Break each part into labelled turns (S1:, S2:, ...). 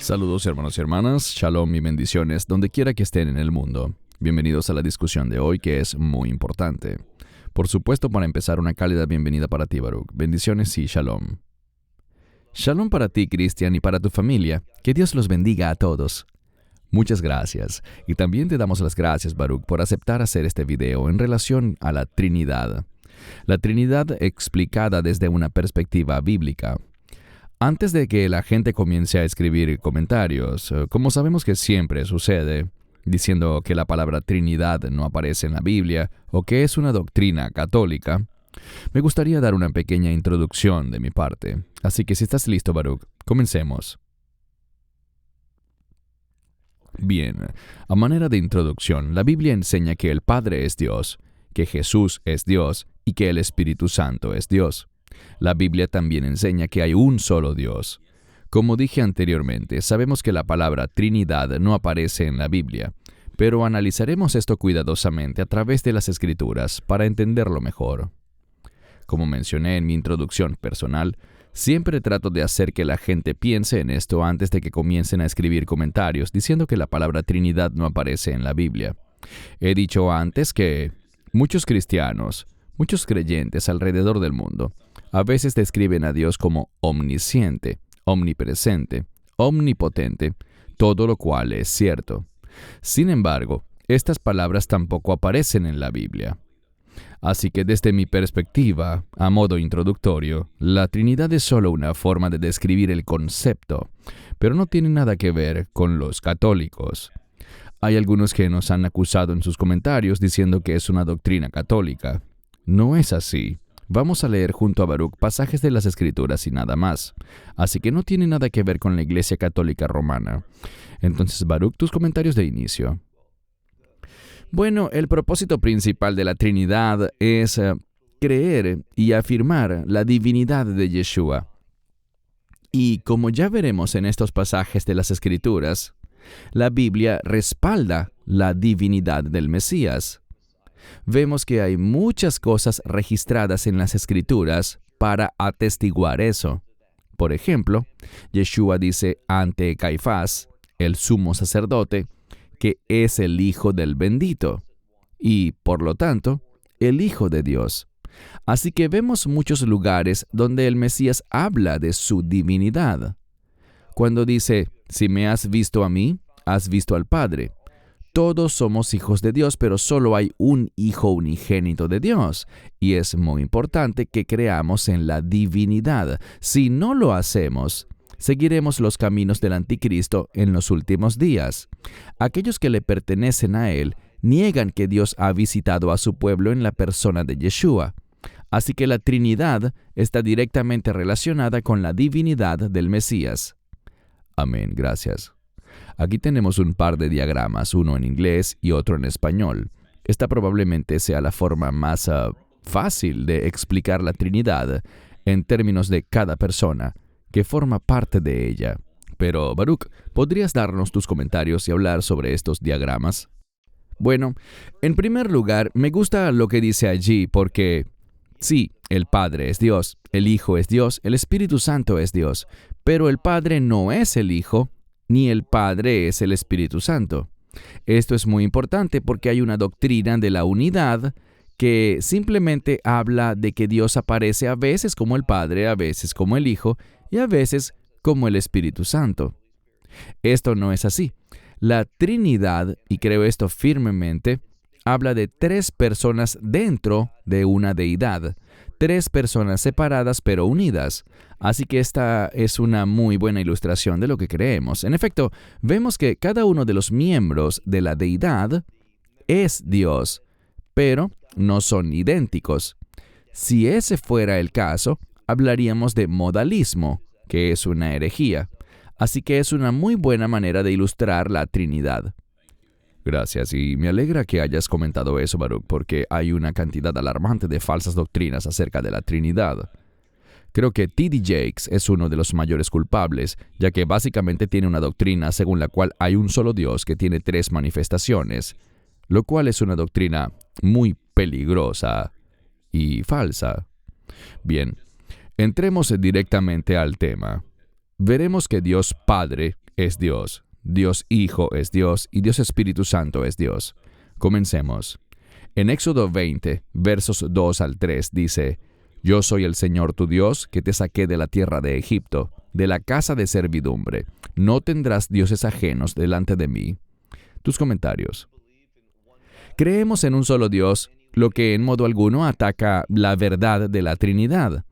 S1: Saludos hermanos y hermanas, shalom y bendiciones donde quiera que estén en el mundo. Bienvenidos a la discusión de hoy que es muy importante. Por supuesto, para empezar, una cálida bienvenida para ti, Baruch. Bendiciones y shalom. Shalom para ti, Cristian, y para tu familia. Que Dios los bendiga a todos. Muchas gracias. Y también te damos las gracias, Baruch, por aceptar hacer este video en relación a la Trinidad. La Trinidad explicada desde una perspectiva bíblica. Antes de que la gente comience a escribir comentarios, como sabemos que siempre sucede, diciendo que la palabra Trinidad no aparece en la Biblia o que es una doctrina católica, me gustaría dar una pequeña introducción de mi parte. Así que si estás listo, Baruch, comencemos. Bien, a manera de introducción, la Biblia enseña que el Padre es Dios, que Jesús es Dios y que el Espíritu Santo es Dios. La Biblia también enseña que hay un solo Dios. Como dije anteriormente, sabemos que la palabra Trinidad no aparece en la Biblia, pero analizaremos esto cuidadosamente a través de las Escrituras para entenderlo mejor. Como mencioné en mi introducción personal, siempre trato de hacer que la gente piense en esto antes de que comiencen a escribir comentarios diciendo que la palabra Trinidad no aparece en la Biblia. He dicho antes que muchos cristianos, muchos creyentes alrededor del mundo, a veces describen a Dios como omnisciente, omnipresente, omnipotente, todo lo cual es cierto. Sin embargo, estas palabras tampoco aparecen en la Biblia. Así que desde mi perspectiva, a modo introductorio, la Trinidad es solo una forma de describir el concepto, pero no tiene nada que ver con los católicos. Hay algunos que nos han acusado en sus comentarios diciendo que es una doctrina católica. No es así. Vamos a leer junto a Baruch pasajes de las Escrituras y nada más. Así que no tiene nada que ver con la Iglesia Católica Romana. Entonces, Baruch, tus comentarios de inicio. Bueno, el propósito principal de la Trinidad es creer y afirmar la divinidad de Yeshua. Y como ya veremos en estos pasajes de las Escrituras, la Biblia respalda la divinidad del Mesías. Vemos que hay muchas cosas registradas en las Escrituras para atestiguar eso. Por ejemplo, Yeshua dice ante Caifás, el sumo sacerdote, que es el Hijo del Bendito y, por lo tanto, el Hijo de Dios. Así que vemos muchos lugares donde el Mesías habla de su divinidad. Cuando dice, si me has visto a mí, has visto al Padre. Todos somos hijos de Dios, pero solo hay un Hijo unigénito de Dios. Y es muy importante que creamos en la divinidad. Si no lo hacemos, seguiremos los caminos del anticristo en los últimos días. Aquellos que le pertenecen a él niegan que Dios ha visitado a su pueblo en la persona de Yeshua. Así que la Trinidad está directamente relacionada con la divinidad del Mesías. Amén, gracias. Aquí tenemos un par de diagramas, uno en inglés y otro en español. Esta probablemente sea la forma más fácil de explicar la Trinidad en términos de cada persona que forma parte de ella. Pero, Baruch, ¿podrías darnos tus comentarios y hablar sobre estos diagramas? Bueno, en primer lugar, me gusta lo que dice allí porque, sí, el Padre es Dios, el Hijo es Dios, el Espíritu Santo es Dios, pero el Padre no es el Hijo, ni el Padre es el Espíritu Santo. Esto es muy importante porque hay una doctrina de la unidad que simplemente habla de que Dios aparece a veces como el Padre, a veces como el Hijo y a veces como el Espíritu Santo. Esto no es así. La Trinidad, y creo esto firmemente, habla de tres personas dentro de una deidad. Tres personas separadas pero unidas. Así que esta es una muy buena ilustración de lo que creemos. En efecto, vemos que cada uno de los miembros de la deidad es Dios, pero no son idénticos. Si ese fuera el caso, hablaríamos de modalismo, que es una herejía. Así que es una muy buena manera de ilustrar la Trinidad. Gracias, y me alegra que hayas comentado eso, Baruch, porque hay una cantidad alarmante de falsas doctrinas acerca de la Trinidad. Creo que T.D. Jakes es uno de los mayores culpables, ya que básicamente tiene una doctrina según la cual hay un solo Dios que tiene tres manifestaciones, lo cual es una doctrina muy peligrosa y falsa. Bien, entremos directamente al tema. Veremos que Dios Padre es Dios, Dios Hijo es Dios y Dios Espíritu Santo es Dios. Comencemos. En Éxodo 20, versos 2 al 3 dice: Yo soy el Señor tu Dios, que te saqué de la tierra de Egipto, de la casa de servidumbre. No tendrás dioses ajenos delante de mí. Tus comentarios. Creemos en un solo Dios, lo que en modo alguno ataca la verdad de la Trinidad.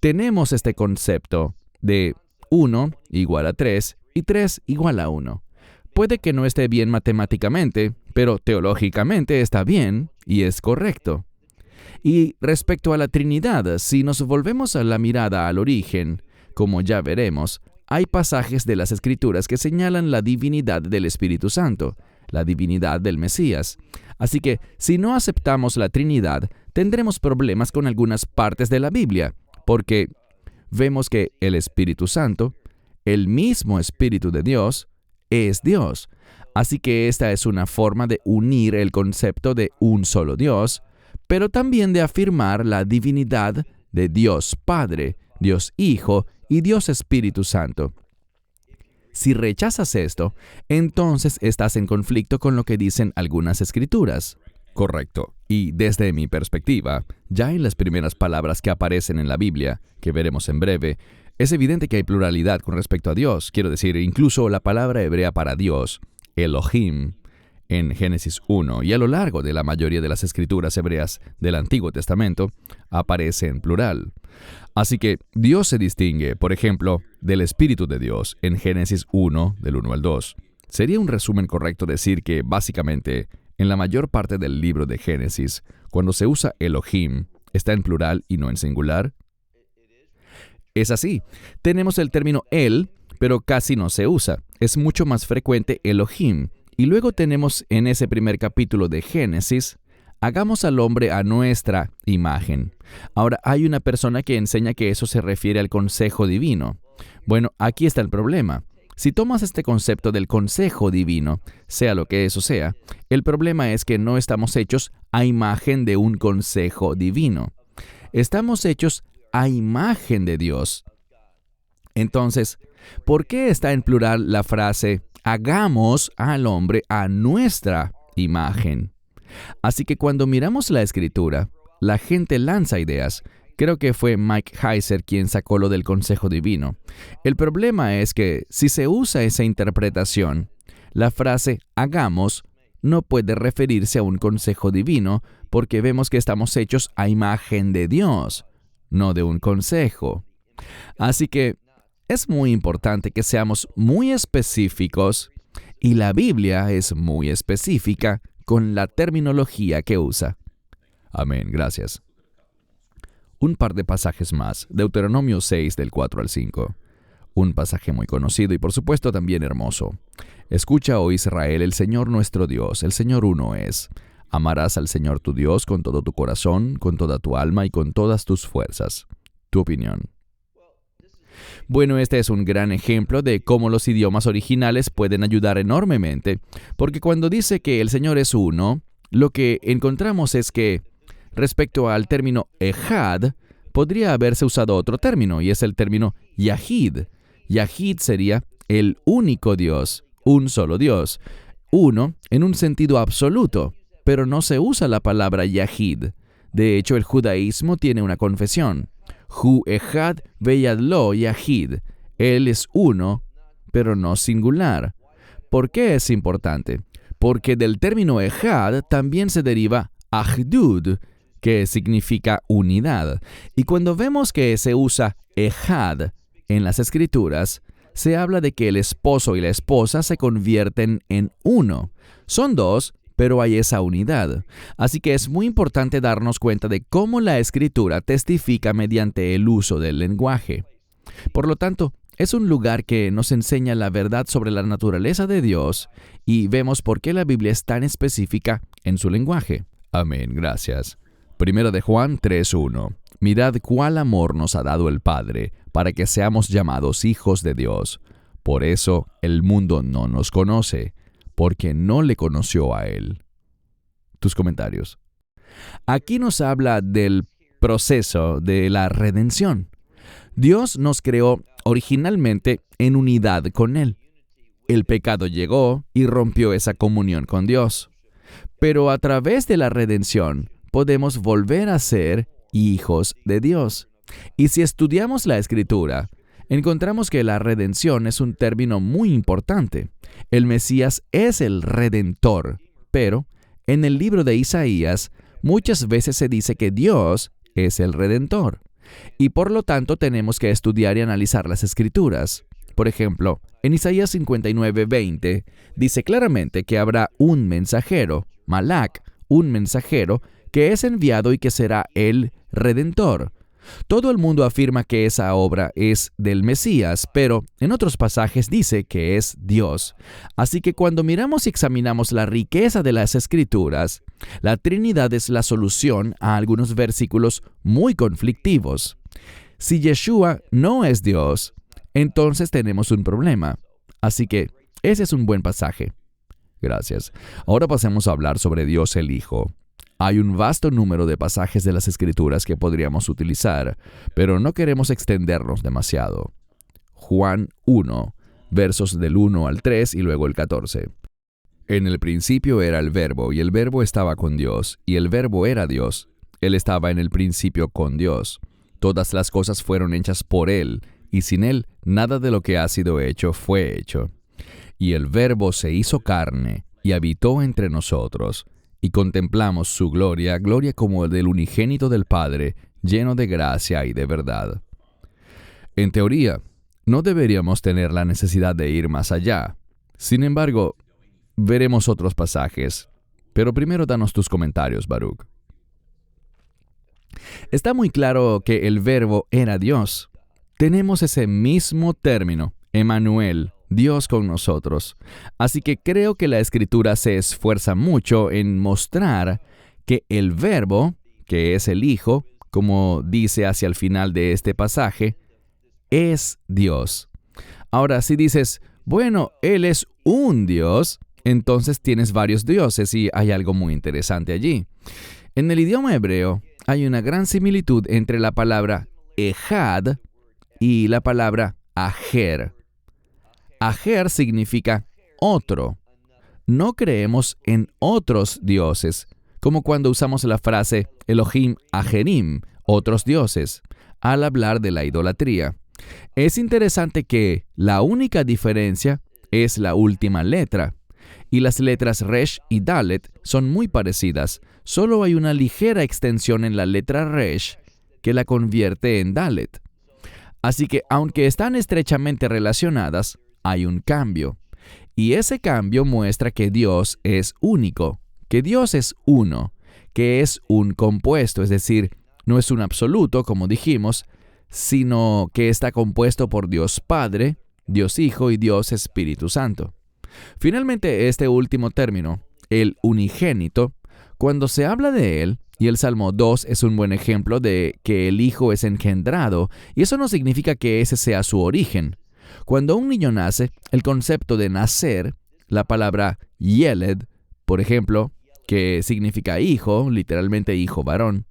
S1: Tenemos este concepto de 1 igual a 3 y 3 igual a 1. Puede que no esté bien matemáticamente, pero teológicamente está bien y es correcto. Y respecto a la Trinidad, si nos volvemos a la mirada al origen, como ya veremos, hay pasajes de las Escrituras que señalan la divinidad del Espíritu Santo, la divinidad del Mesías. Así que, si no aceptamos la Trinidad, tendremos problemas con algunas partes de la Biblia, porque vemos que el Espíritu Santo, el mismo Espíritu de Dios, es Dios. Así que esta es una forma de unir el concepto de un solo Dios, pero también de afirmar la divinidad de Dios Padre, Dios Hijo y Dios Espíritu Santo. Si rechazas esto, entonces estás en conflicto con lo que dicen algunas escrituras. Correcto. Y desde mi perspectiva, ya en las primeras palabras que aparecen en la Biblia, que veremos en breve, es evidente que hay pluralidad con respecto a Dios. Quiero decir, incluso la palabra hebrea para Dios, Elohim, en Génesis 1 y a lo largo de la mayoría de las escrituras hebreas del Antiguo Testamento, aparece en plural. Así que Dios se distingue, por ejemplo, del Espíritu de Dios en Génesis 1, del 1 al 2. Sería un resumen correcto decir que, básicamente, en la mayor parte del libro de Génesis, cuando se usa Elohim, está en plural y no en singular. Es así. Tenemos el término El, pero casi no se usa. Es mucho más frecuente Elohim. Y luego tenemos en ese primer capítulo de Génesis, hagamos al hombre a nuestra imagen. Ahora, hay una persona que enseña que eso se refiere al consejo divino. Bueno, aquí está el problema. Si tomas este concepto del consejo divino, sea lo que eso sea, el problema es que no estamos hechos a imagen de un consejo divino. Estamos hechos a imagen de Dios. Entonces, ¿por qué está en plural la frase hagamos al hombre a nuestra imagen? Así que cuando miramos la Escritura, la gente lanza ideas. Creo que fue Mike Heiser quien sacó lo del consejo divino. El problema es que si se usa esa interpretación, la frase hagamos no puede referirse a un consejo divino porque vemos que estamos hechos a imagen de Dios, no de un consejo. Así que es muy importante que seamos muy específicos y la Biblia es muy específica con la terminología que usa. Amén, gracias. Un par de pasajes más, Deuteronomio 6 del 4 al 5. Un pasaje muy conocido y por supuesto también hermoso. Escucha, oh Israel, el Señor nuestro Dios, el Señor uno es. Amarás al Señor tu Dios con todo tu corazón, con toda tu alma y con todas tus fuerzas. Tu opinión. Bueno, este es un gran ejemplo de cómo los idiomas originales pueden ayudar enormemente, porque cuando dice que el Señor es uno, lo que encontramos es que, respecto al término Ejad, podría haberse usado otro término, y es el término Yahid. Yahid sería el único Dios, un solo Dios, uno en un sentido absoluto, pero no se usa la palabra Yahid. De hecho, el judaísmo tiene una confesión. Hu Ejad Veyad Lo Yahid. Él es uno, pero no singular. ¿Por qué es importante? Porque del término Ejad también se deriva Ahdud, que significa unidad. Y cuando vemos que se usa Ejad en las Escrituras, se habla de que el esposo y la esposa se convierten en uno. Son dos, pero hay esa unidad. Así que es muy importante darnos cuenta de cómo la Escritura testifica mediante el uso del lenguaje. Por lo tanto, es un lugar que nos enseña la verdad sobre la naturaleza de Dios y vemos por qué la Biblia es tan específica en su lenguaje. Amén, gracias. Primera de Juan 3:1. Mirad cuál amor nos ha dado el Padre para que seamos llamados hijos de Dios. Por eso el mundo no nos conoce, porque no le conoció a Él. Tus comentarios. Aquí nos habla del proceso de la redención. Dios nos creó originalmente en unidad con Él. el pecado llegó y rompió esa comunión con Dios. Pero a través de la redención podemos volver a ser hijos de Dios. Y si estudiamos la Escritura, encontramos que la redención es un término muy importante. El Mesías es el Redentor, pero en el libro de Isaías muchas veces se dice que Dios es el Redentor. Y por lo tanto tenemos que estudiar y analizar las Escrituras. Por ejemplo, en Isaías 59:20 dice claramente que habrá un mensajero, Malak, un mensajero que es enviado y que será el Redentor. Todo el mundo afirma que esa obra es del Mesías, pero en otros pasajes dice que es Dios. Así que cuando miramos y examinamos la riqueza de las Escrituras, la Trinidad es la solución a algunos versículos muy conflictivos. Si Yeshua no es Dios, entonces tenemos un problema. Así que ese es un buen pasaje. Gracias. Ahora pasemos a hablar sobre Dios el Hijo. Hay un vasto número de pasajes de las Escrituras que podríamos utilizar, pero no queremos extendernos demasiado. Juan 1, versos del 1 al 3 y luego el 14. En el principio era el Verbo, y el Verbo estaba con Dios, y el Verbo era Dios. Él estaba en el principio con Dios. Todas las cosas fueron hechas por Él, y sin Él nada de lo que ha sido hecho fue hecho. Y el Verbo se hizo carne, y habitó entre nosotros, y contemplamos su gloria, gloria como del unigénito del Padre, lleno de gracia y de verdad. En teoría, no deberíamos tener la necesidad de ir más allá. Sin embargo, veremos otros pasajes. Pero primero danos tus comentarios, Baruch. Está muy claro que el Verbo era Dios. Tenemos ese mismo término, Emmanuel, Dios con nosotros. Así que creo que la Escritura se esfuerza mucho en mostrar que el Verbo, que es el Hijo, como dice hacia el final de este pasaje, es Dios. Ahora, si dices, bueno, Él es un Dios, entonces tienes varios dioses y hay algo muy interesante allí. En el idioma hebreo hay una gran similitud entre la palabra Ejad y la palabra Ajer. Ajer significa otro. No creemos en otros dioses, como cuando usamos la frase Elohim Ajerim, otros dioses, al hablar de la idolatría. Es interesante que la única diferencia es la última letra, y las letras Resh y Dalet son muy parecidas. Solo hay una ligera extensión en la letra Resh que la convierte en Dalet. Así que, aunque están estrechamente relacionadas, hay un cambio. Y ese cambio muestra que Dios es único, que Dios es uno, que es un compuesto, es decir, no es un absoluto, como dijimos, sino que está compuesto por Dios Padre, Dios Hijo y Dios Espíritu Santo. Finalmente, este último término, el unigénito, cuando se habla de él, y el Salmo 2 es un buen ejemplo de que el Hijo es engendrado, y eso no significa que ese sea su origen. Cuando un niño nace, el concepto de nacer, la palabra yeled, por ejemplo, que significa hijo, literalmente hijo varón,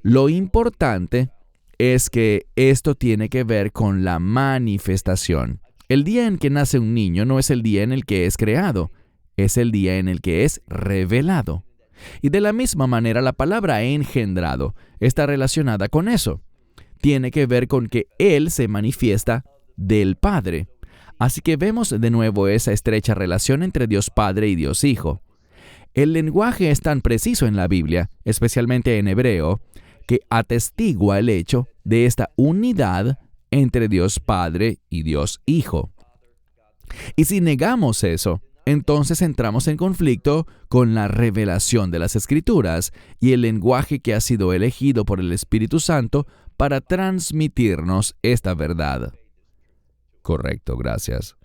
S1: lo importante es que esto tiene que ver con la manifestación. El día en que nace un niño no es el día en el que es creado, es el día en el que es revelado. Y de la misma manera la palabra engendrado está relacionada con eso. Tiene que ver con que Él se manifiesta del Padre. Así que vemos de nuevo esa estrecha relación entre Dios Padre y Dios Hijo. El lenguaje es tan preciso en la Biblia, especialmente en hebreo, que atestigua el hecho de esta unidad entre Dios Padre y Dios Hijo. Y si negamos eso, entonces entramos en conflicto con la revelación de las Escrituras y el lenguaje que ha sido elegido por el Espíritu Santo para transmitirnos esta verdad. Correcto, gracias.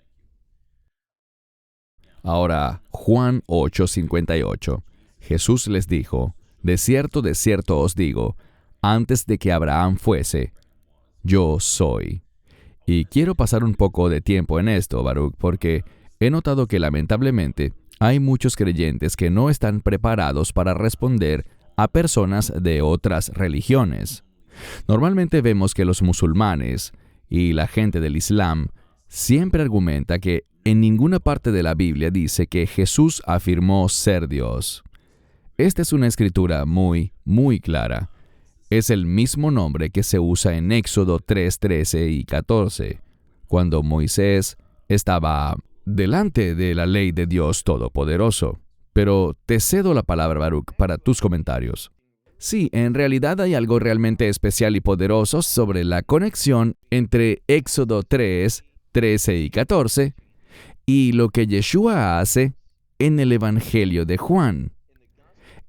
S1: Ahora, Juan 8:58. Jesús les dijo, de cierto os digo, antes de que Abraham fuese, yo soy. Y quiero pasar un poco de tiempo en esto, Baruch, porque he notado que lamentablemente hay muchos creyentes que no están preparados para responder a personas de otras religiones. Normalmente vemos que los musulmanes y la gente del Islam siempre argumenta que en ninguna parte de la Biblia dice que Jesús afirmó ser Dios. Esta es una escritura muy, muy clara. Es el mismo nombre que se usa en Éxodo 3, 13 y 14, cuando Moisés estaba delante de la ley de Dios Todopoderoso. Pero te cedo la palabra, Baruch, para tus comentarios. Sí, en realidad hay algo realmente especial y poderoso sobre la conexión entre Éxodo 3, 13 y 14 y lo que Yeshua hace en el Evangelio de Juan.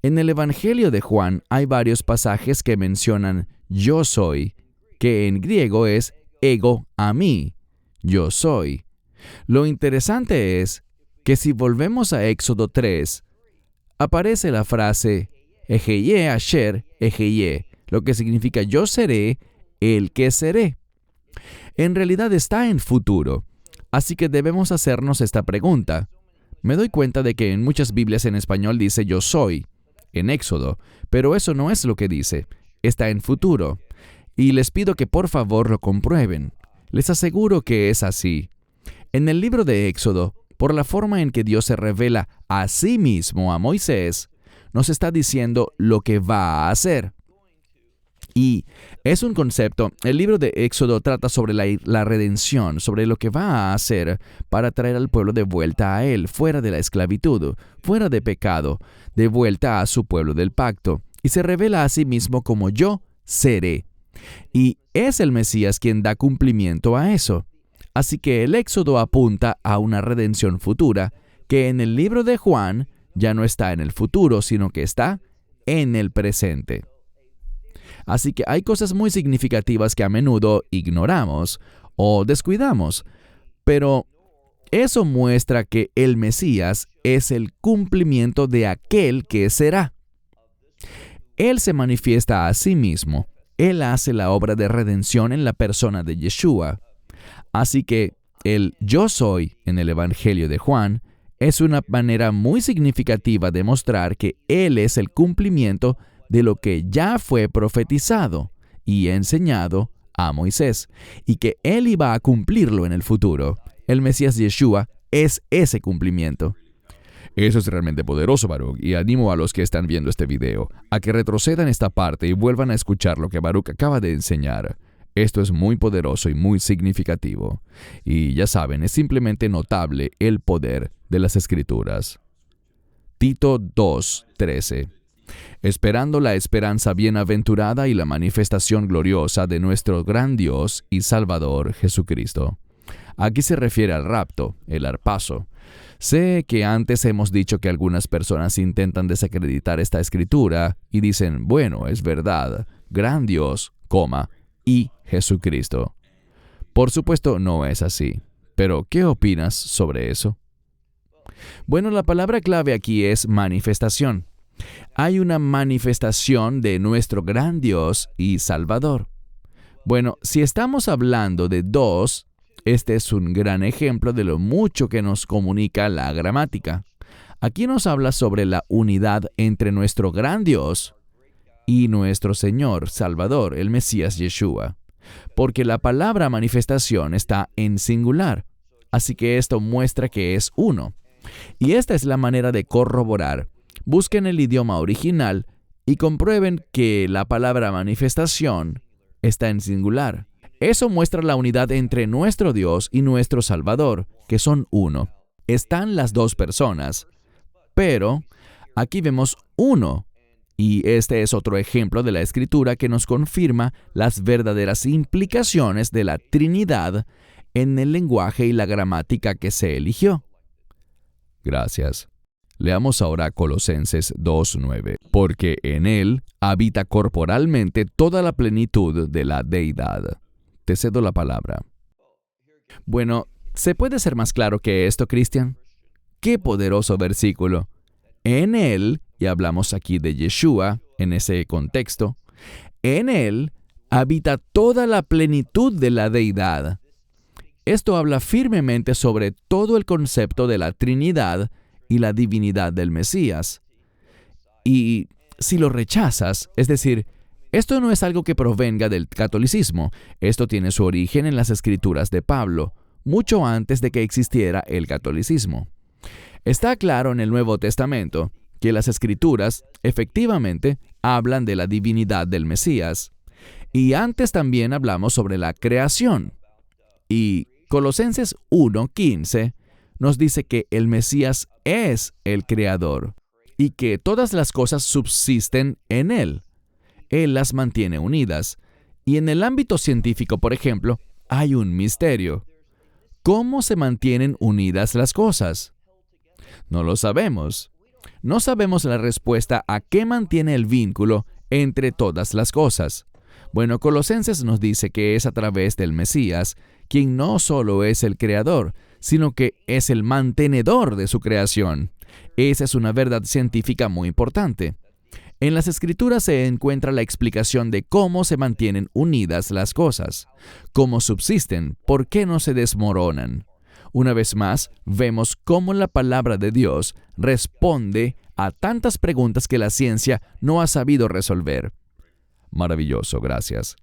S1: En el Evangelio de Juan hay varios pasajes que mencionan yo soy, que en griego es ego a mí, yo soy. Lo interesante es que si volvemos a Éxodo 3, aparece la frase Ejeye Asher Ejeye, lo que significa yo seré el que seré. En realidad está en futuro, así que debemos hacernos esta pregunta. Me doy cuenta de que en muchas Biblias en español dice yo soy, en Éxodo, pero eso no es lo que dice, está en futuro. Y les pido que por favor lo comprueben. Les aseguro que es así. En el libro de Éxodo, por la forma en que Dios se revela a sí mismo a Moisés, nos está diciendo lo que va a hacer. Y es un concepto, el libro de Éxodo trata sobre la redención, sobre lo que va a hacer para traer al pueblo de vuelta a Él, fuera de la esclavitud, fuera de pecado, de vuelta a su pueblo del pacto. Y se revela a sí mismo como yo seré. Y es el Mesías quien da cumplimiento a eso. Así que el Éxodo apunta a una redención futura que en el libro de Juan ya no está en el futuro, sino que está en el presente. Así que hay cosas muy significativas que a menudo ignoramos o descuidamos, pero eso muestra que el Mesías es el cumplimiento de aquel que será. Él se manifiesta a sí mismo. Él hace la obra de redención en la persona de Yeshua. Así que el yo soy en el Evangelio de Juan es una manera muy significativa de mostrar que Él es el cumplimiento de lo que ya fue profetizado y enseñado a Moisés, y que Él iba a cumplirlo en el futuro. El Mesías Yeshua es ese cumplimiento. Eso es realmente poderoso, Baruch, y animo a los que están viendo este video a que retrocedan esta parte y vuelvan a escuchar lo que Baruch acaba de enseñar. Esto es muy poderoso y muy significativo. Y ya saben, es simplemente notable el poder de las Escrituras. Tito 2:13. Esperando la esperanza bienaventurada y la manifestación gloriosa de nuestro gran Dios y Salvador Jesucristo. Aquí se refiere al rapto, el arpazo. Sé que antes hemos dicho que algunas personas intentan desacreditar esta escritura y dicen, bueno, es verdad, gran Dios, y Jesucristo. Por supuesto, no es así. Pero, ¿qué opinas sobre eso? Bueno, la palabra clave aquí es manifestación. Hay una manifestación de nuestro gran Dios y Salvador. Bueno, si estamos hablando de dos, este es un gran ejemplo de lo mucho que nos comunica la gramática. Aquí nos habla sobre la unidad entre nuestro gran Dios y nuestro Señor, Salvador, el Mesías Yeshua. Porque la palabra manifestación está en singular, así que esto muestra que es uno. Y esta es la manera de corroborar. Busquen el idioma original y comprueben que la palabra manifestación está en singular. Eso muestra la unidad entre nuestro Dios y nuestro Salvador, que son uno. Están las dos personas, pero aquí vemos uno. Y este es otro ejemplo de la Escritura que nos confirma las verdaderas implicaciones de la Trinidad en el lenguaje y la gramática que se eligió. Gracias. Leamos ahora Colosenses 2:9. Porque en Él habita corporalmente toda la plenitud de la deidad. Te cedo la palabra. Bueno, ¿se puede ser más claro que esto, Cristian? ¡Qué poderoso versículo! En Él, y hablamos aquí de Yeshua en ese contexto, en Él habita toda la plenitud de la deidad. Esto habla firmemente sobre todo el concepto de la Trinidad y la divinidad del Mesías. Y si lo rechazas, es decir, esto no es algo que provenga del catolicismo, esto tiene su origen en las Escrituras de Pablo. mucho antes de que existiera el catolicismo. Está claro en el Nuevo Testamento que las Escrituras efectivamente hablan de la divinidad del Mesías. Y antes también hablamos sobre la creación. Y Colosenses 1:15 nos dice que el Mesías es el Creador y que todas las cosas subsisten en Él. Él las mantiene unidas. Y en el ámbito científico, por ejemplo, hay un misterio. ¿Cómo se mantienen unidas las cosas? No lo sabemos. No sabemos la respuesta a qué mantiene el vínculo entre todas las cosas. Bueno, Colosenses nos dice que es a través del Mesías, quien no solo es el creador, sino que es el mantenedor de su creación. Esa es una verdad científica muy importante. En las Escrituras se encuentra la explicación de cómo se mantienen unidas las cosas, cómo subsisten, por qué no se desmoronan. Una vez más, vemos cómo la palabra de Dios responde a tantas preguntas que la ciencia no ha sabido resolver. Maravilloso, gracias.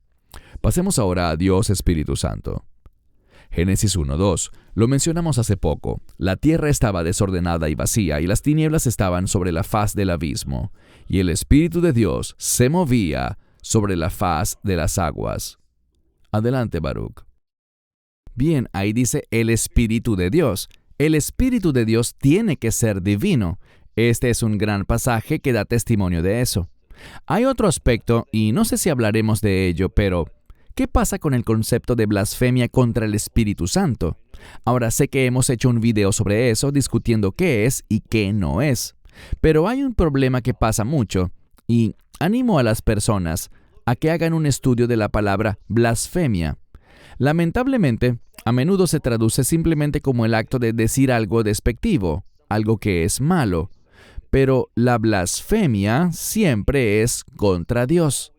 S1: Pasemos ahora a Dios Espíritu Santo. Génesis 1:2. Lo mencionamos hace poco. La tierra estaba desordenada y vacía, y las tinieblas estaban sobre la faz del abismo, y el Espíritu de Dios se movía sobre la faz de las aguas. Adelante, Baruch. Bien, ahí dice el Espíritu de Dios. El Espíritu de Dios tiene que ser divino. Este es un gran pasaje que da testimonio de eso. Hay otro aspecto, y no sé si hablaremos de ello, pero ¿qué pasa con el concepto de blasfemia contra el Espíritu Santo? Ahora sé que hemos hecho un video sobre eso, discutiendo qué es y qué no es. Pero hay un problema que pasa mucho, y animo a las personas a que hagan un estudio de la palabra blasfemia. Lamentablemente, a menudo se traduce simplemente como el acto de decir algo despectivo, algo que es malo. Pero la blasfemia siempre es contra Dios.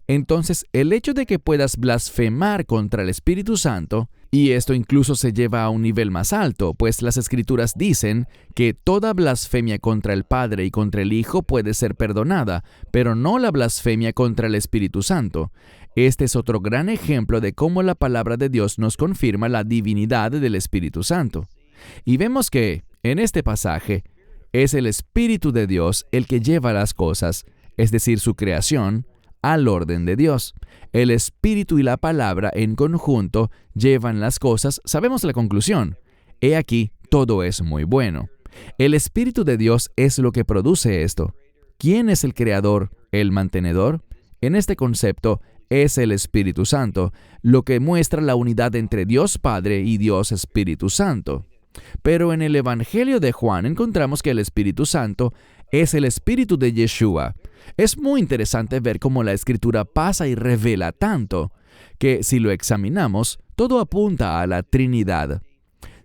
S1: Entonces, el hecho de que puedas blasfemar contra el Espíritu Santo, y esto incluso se lleva a un nivel más alto, pues las Escrituras dicen que toda blasfemia contra el Padre y contra el Hijo puede ser perdonada, pero no la blasfemia contra el Espíritu Santo. Este es otro gran ejemplo de cómo la palabra de Dios nos confirma la divinidad del Espíritu Santo. Y vemos que, en este pasaje, es el Espíritu de Dios el que lleva las cosas, es decir, su creación, al orden de Dios. El Espíritu y la palabra en conjunto llevan las cosas. Sabemos la conclusión. He aquí, todo es muy bueno. El Espíritu de Dios es lo que produce esto. ¿Quién es el creador, el mantenedor? En este concepto es el Espíritu Santo, lo que muestra la unidad entre Dios Padre y Dios Espíritu Santo. Pero en el Evangelio de Juan encontramos que el Espíritu Santo es el Espíritu de Yeshua. Es muy interesante ver cómo la Escritura pasa y revela tanto, que si lo examinamos, todo apunta a la Trinidad.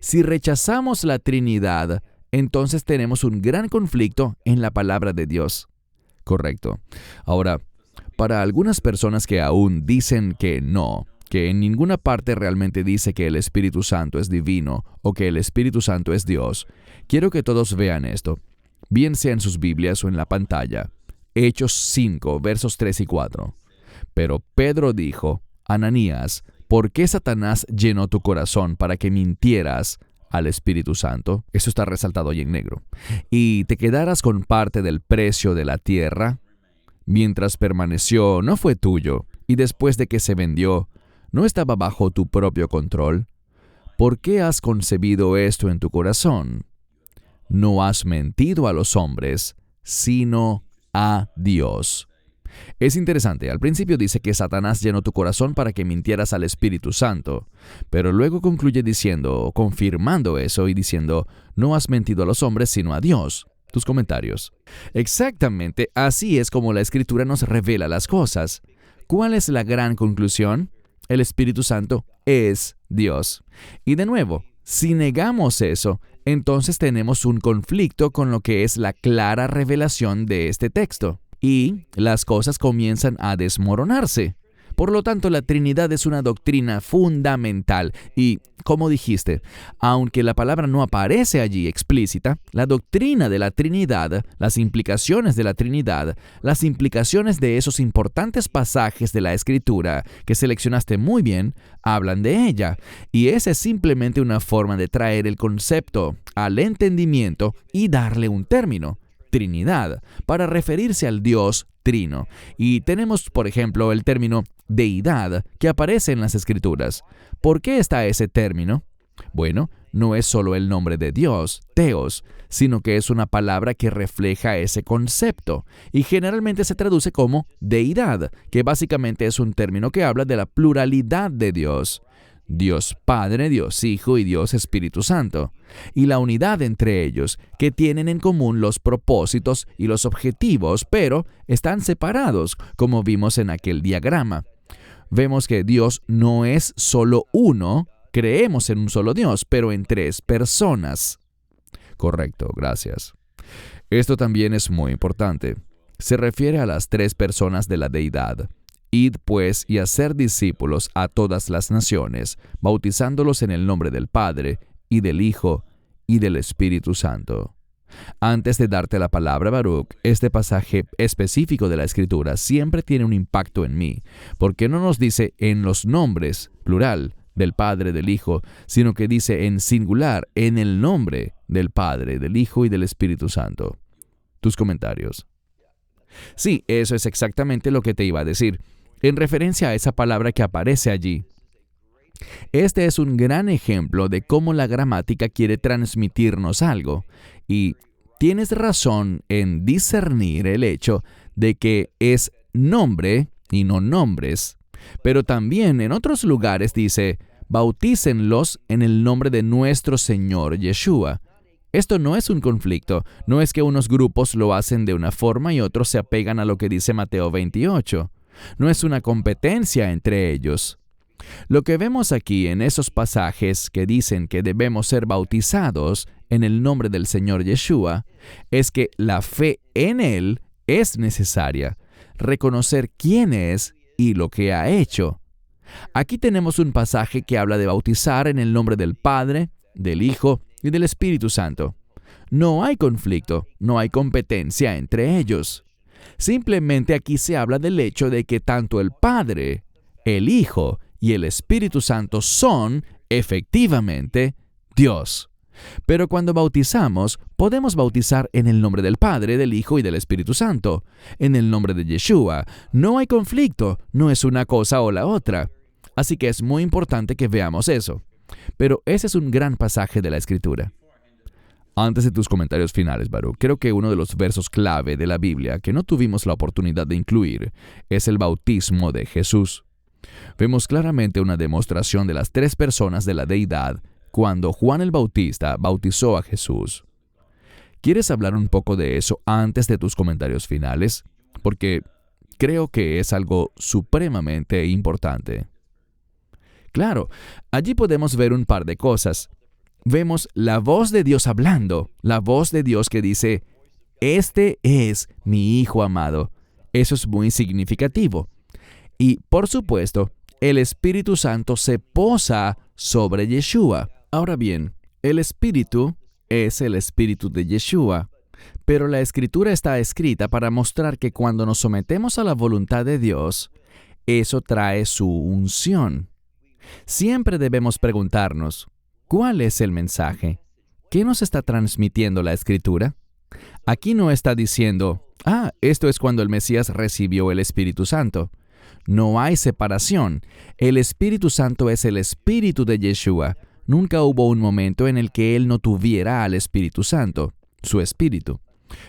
S1: Si rechazamos la Trinidad, entonces tenemos un gran conflicto en la palabra de Dios. Correcto. Ahora, para algunas personas que aún dicen que no, que en ninguna parte realmente dice que el Espíritu Santo es divino o que el Espíritu Santo es Dios, quiero que todos vean esto, bien sea en sus Biblias o en la pantalla. Hechos 5, versos 3 y 4. Pero Pedro dijo, Ananías, ¿por qué Satanás llenó tu corazón para que mintieras al Espíritu Santo? Eso está resaltado ahí en negro. Y te quedaras con parte del precio de la tierra. Mientras permaneció, no fue tuyo, y después de que se vendió, ¿no estaba bajo tu propio control? ¿Por qué has concebido esto en tu corazón? No has mentido a los hombres, sino a Dios. Es interesante, al principio dice que Satanás llenó tu corazón para que mintieras al Espíritu Santo, pero luego concluye diciendo, confirmando eso y diciendo, no has mentido a los hombres, sino a Dios. Tus comentarios. Exactamente, así es como la Escritura nos revela las cosas. ¿Cuál es la gran conclusión? El Espíritu Santo es Dios. Y de nuevo, si negamos eso, entonces tenemos un conflicto con lo que es la clara revelación de este texto. Y las cosas comienzan a desmoronarse. Por lo tanto, la Trinidad es una doctrina fundamental y, como dijiste, aunque la palabra no aparece allí explícita, la doctrina de la Trinidad, las implicaciones de la Trinidad, las implicaciones de esos importantes pasajes de la Escritura que seleccionaste muy bien, hablan de ella. Y esa es simplemente una forma de traer el concepto al entendimiento y darle un término, Trinidad, para referirse al Dios Trino. Y tenemos, por ejemplo, el término deidad que aparece en las Escrituras. ¿Por qué está ese término? Bueno, no es solo el nombre de Dios, Theos, sino que es una palabra que refleja ese concepto y generalmente se traduce como deidad, que básicamente es un término que habla de la pluralidad de Dios. Dios Padre, Dios Hijo y Dios Espíritu Santo, y la unidad entre ellos, que tienen en común los propósitos y los objetivos, pero están separados, como vimos en aquel diagrama. Vemos que Dios no es solo uno, creemos en un solo Dios, pero en tres personas. Correcto, gracias. Esto también es muy importante. Se refiere a las tres personas de la deidad. Id, pues, y hacer discípulos a todas las naciones, bautizándolos en el nombre del Padre, y del Hijo, y del Espíritu Santo. Antes de darte la palabra, Baruch, este pasaje específico de la Escritura siempre tiene un impacto en mí, porque no nos dice en los nombres, plural, del Padre, del Hijo, sino que dice en singular, en el nombre del Padre, del Hijo y del Espíritu Santo. Tus comentarios. Sí, eso es exactamente lo que te iba a decir, en referencia a esa palabra que aparece allí. Este es un gran ejemplo de cómo la gramática quiere transmitirnos algo, y tienes razón en discernir el hecho de que es nombre y no nombres, pero también en otros lugares dice, bautícenlos en el nombre de nuestro Señor Yeshua. Esto no es un conflicto, no es que unos grupos lo hacen de una forma y otros se apegan a lo que dice Mateo 28. No es una competencia entre ellos. Lo que vemos aquí en esos pasajes que dicen que debemos ser bautizados en el nombre del Señor Yeshua es que la fe en Él es necesaria, reconocer quién es y lo que ha hecho. Aquí tenemos un pasaje que habla de bautizar en el nombre del Padre, del Hijo y del Espíritu Santo. No hay conflicto, no hay competencia entre ellos. Simplemente aquí se habla del hecho de que tanto el Padre, el Hijo y el Espíritu Santo son, efectivamente, Dios. Pero cuando bautizamos, podemos bautizar en el nombre del Padre, del Hijo y del Espíritu Santo, en el nombre de Yeshua. No hay conflicto, no es una cosa o la otra. Así que es muy importante que veamos eso. Pero ese es un gran pasaje de la Escritura. Antes de tus comentarios finales, Baruch, creo que uno de los versos clave de la Biblia que no tuvimos la oportunidad de incluir es el bautismo de Jesús. Vemos claramente una demostración de las tres personas de la deidad cuando Juan el Bautista bautizó a Jesús. ¿Quieres hablar un poco de eso antes de tus comentarios finales? Porque creo que es algo supremamente importante. Claro, allí podemos ver un par de cosas. Vemos la voz de Dios hablando, la voz de Dios que dice, «Este es mi Hijo amado». Eso es muy significativo. Y, por supuesto, el Espíritu Santo se posa sobre Yeshua. Ahora bien, el Espíritu es el Espíritu de Yeshua, pero la Escritura está escrita para mostrar que cuando nos sometemos a la voluntad de Dios, eso trae su unción. Siempre debemos preguntarnos, ¿cuál es el mensaje? ¿Qué nos está transmitiendo la Escritura? Aquí no está diciendo, esto es cuando el Mesías recibió el Espíritu Santo. No hay separación. El Espíritu Santo es el Espíritu de Yeshua. Nunca hubo un momento en el que Él no tuviera al Espíritu Santo, su Espíritu.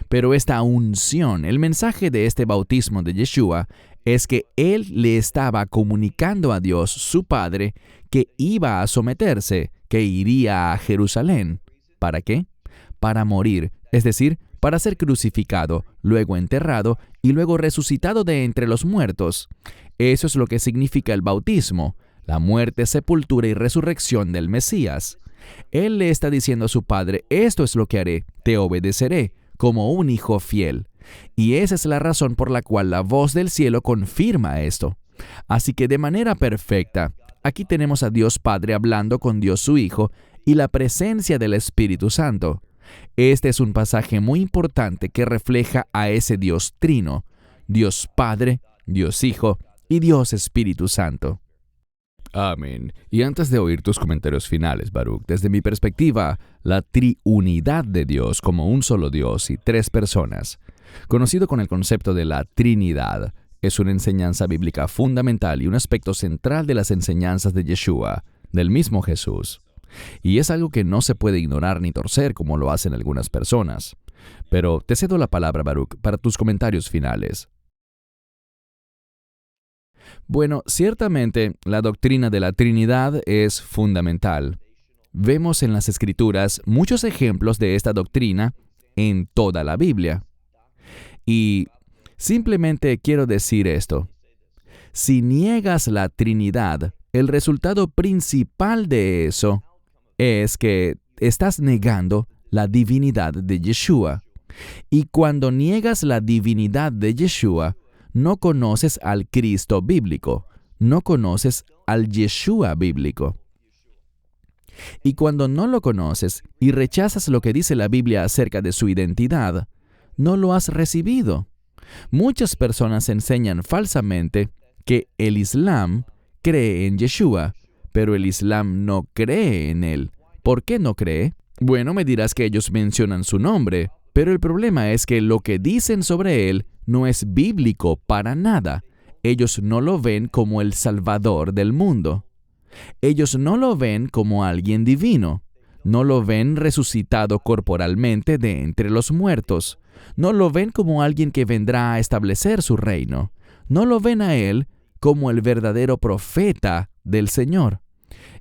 S1: Pero esta unción, el mensaje de este bautismo de Yeshua, es que Él le estaba comunicando a Dios, su Padre, que iba a someterse, que iría a Jerusalén. ¿Para qué? Para morir, es decir, para ser crucificado, luego enterrado y luego resucitado de entre los muertos. Eso es lo que significa el bautismo, la muerte, sepultura y resurrección del Mesías. Él le está diciendo a su Padre, esto es lo que haré, te obedeceré, como un hijo fiel. Y esa es la razón por la cual la voz del cielo confirma esto. Así que de manera perfecta, aquí tenemos a Dios Padre hablando con Dios su Hijo y la presencia del Espíritu Santo. Este es un pasaje muy importante que refleja a ese Dios trino, Dios Padre, Dios Hijo y Dios Espíritu Santo. Amén. Y antes de oír tus comentarios finales, Baruch, desde mi perspectiva, la triunidad de Dios como un solo Dios y tres personas, conocido con el concepto de la Trinidad, es una enseñanza bíblica fundamental y un aspecto central de las enseñanzas de Yeshua, del mismo Jesús. Y es algo que no se puede ignorar ni torcer como lo hacen algunas personas. Pero te cedo la palabra, Baruch, para tus comentarios finales. Bueno, ciertamente la doctrina de la Trinidad es fundamental. Vemos en las Escrituras muchos ejemplos de esta doctrina en toda la Biblia. Y simplemente quiero decir esto. Si niegas la Trinidad, el resultado principal de eso es que estás negando la divinidad de Yeshua. Y cuando niegas la divinidad de Yeshua, no conoces al Cristo bíblico, no conoces al Yeshua bíblico. Y cuando no lo conoces y rechazas lo que dice la Biblia acerca de su identidad, no lo has recibido. Muchas personas enseñan falsamente que el Islam cree en Yeshua, pero el Islam no cree en él. ¿Por qué no cree? Bueno, me dirás que ellos mencionan su nombre, pero el problema es que lo que dicen sobre él no es bíblico para nada. Ellos no lo ven como el Salvador del mundo. Ellos no lo ven como alguien divino. No lo ven resucitado corporalmente de entre los muertos. No lo ven como alguien que vendrá a establecer su reino. No lo ven a él como el verdadero profeta del Señor.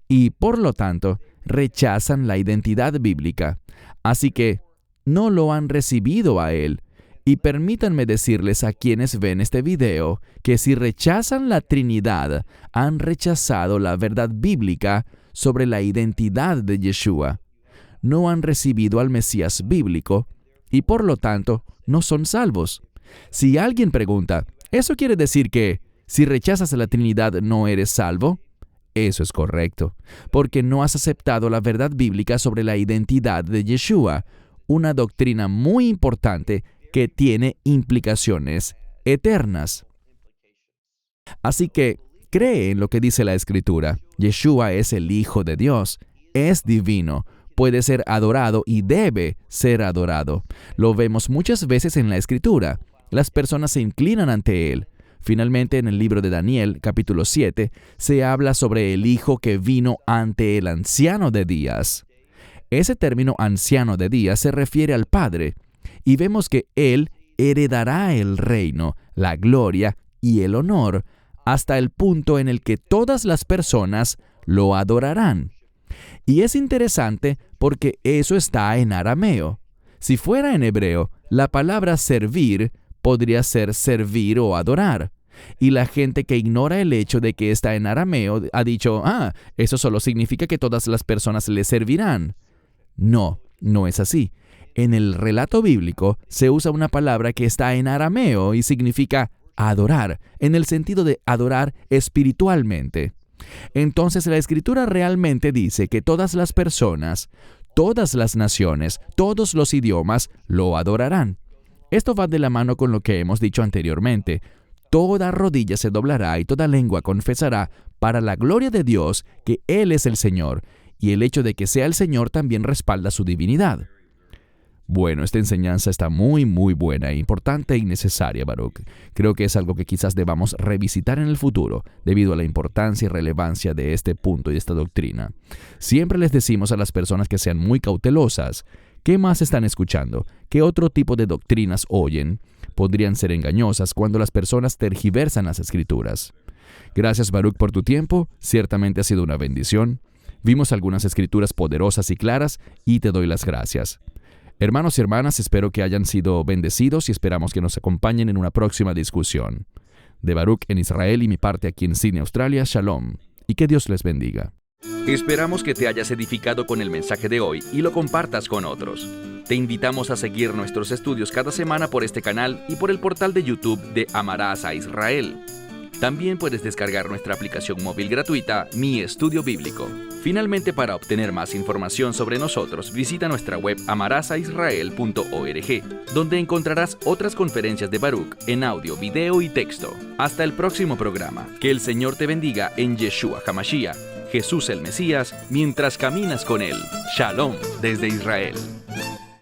S1: Y por lo tanto, rechazan la identidad bíblica. Así que no lo han recibido a él. Y permítanme decirles a quienes ven este video que si rechazan la Trinidad, han rechazado la verdad bíblica sobre la identidad de Yeshua. No han recibido al Mesías bíblico y por lo tanto no son salvos. Si alguien pregunta, ¿eso quiere decir que si rechazas la Trinidad no eres salvo? Eso es correcto, porque no has aceptado la verdad bíblica sobre la identidad de Yeshua, una doctrina muy importante que tiene implicaciones eternas. Así que cree en lo que dice la Escritura. Yeshua es el Hijo de Dios, es divino, puede ser adorado y debe ser adorado. Lo vemos muchas veces en la Escritura. Las personas se inclinan ante Él. Finalmente, en el libro de Daniel, capítulo 7, se habla sobre el Hijo que vino ante el anciano de días. Ese término anciano de días se refiere al Padre, y vemos que Él heredará el reino, la gloria y el honor, hasta el punto en el que todas las personas lo adorarán. Y es interesante porque eso está en arameo. Si fuera en hebreo, la palabra servir podría ser servir o adorar. Y la gente que ignora el hecho de que está en arameo ha dicho, eso solo significa que todas las personas le servirán. No, no es así. En el relato bíblico se usa una palabra que está en arameo y significa adorar, en el sentido de adorar espiritualmente. Entonces la Escritura realmente dice que todas las personas, todas las naciones, todos los idiomas lo adorarán. Esto va de la mano con lo que hemos dicho anteriormente. Toda rodilla se doblará y toda lengua confesará para la gloria de Dios que Él es el Señor, y el hecho de que sea el Señor también respalda su divinidad. Bueno, esta enseñanza está muy buena, importante y necesaria, Baruch. Creo que es algo que quizás debamos revisitar en el futuro, debido a la importancia y relevancia de este punto y de esta doctrina. Siempre les decimos a las personas que sean muy cautelosas. ¿Qué más están escuchando? ¿Qué otro tipo de doctrinas oyen? Podrían ser engañosas cuando las personas tergiversan las Escrituras. Gracias, Baruch, por tu tiempo. Ciertamente ha sido una bendición. Vimos algunas escrituras poderosas y claras y te doy las gracias. Hermanos y hermanas, espero que hayan sido bendecidos y esperamos que nos acompañen en una próxima discusión. De Baruch en Israel y mi parte aquí en Sydney, Australia, Shalom, y que Dios les bendiga.
S2: Esperamos que te hayas edificado con el mensaje de hoy y lo compartas con otros. Te invitamos a seguir nuestros estudios cada semana por este canal y por el portal de YouTube de Amarás a Israel. También puedes descargar nuestra aplicación móvil gratuita, Mi Estudio Bíblico. Finalmente, para obtener más información sobre nosotros, visita nuestra web amarasaisrael.org, donde encontrarás otras conferencias de Baruch en audio, video y texto. Hasta el próximo programa. Que el Señor te bendiga en Yeshua HaMashiach, Jesús el Mesías, mientras caminas con Él. Shalom desde Israel.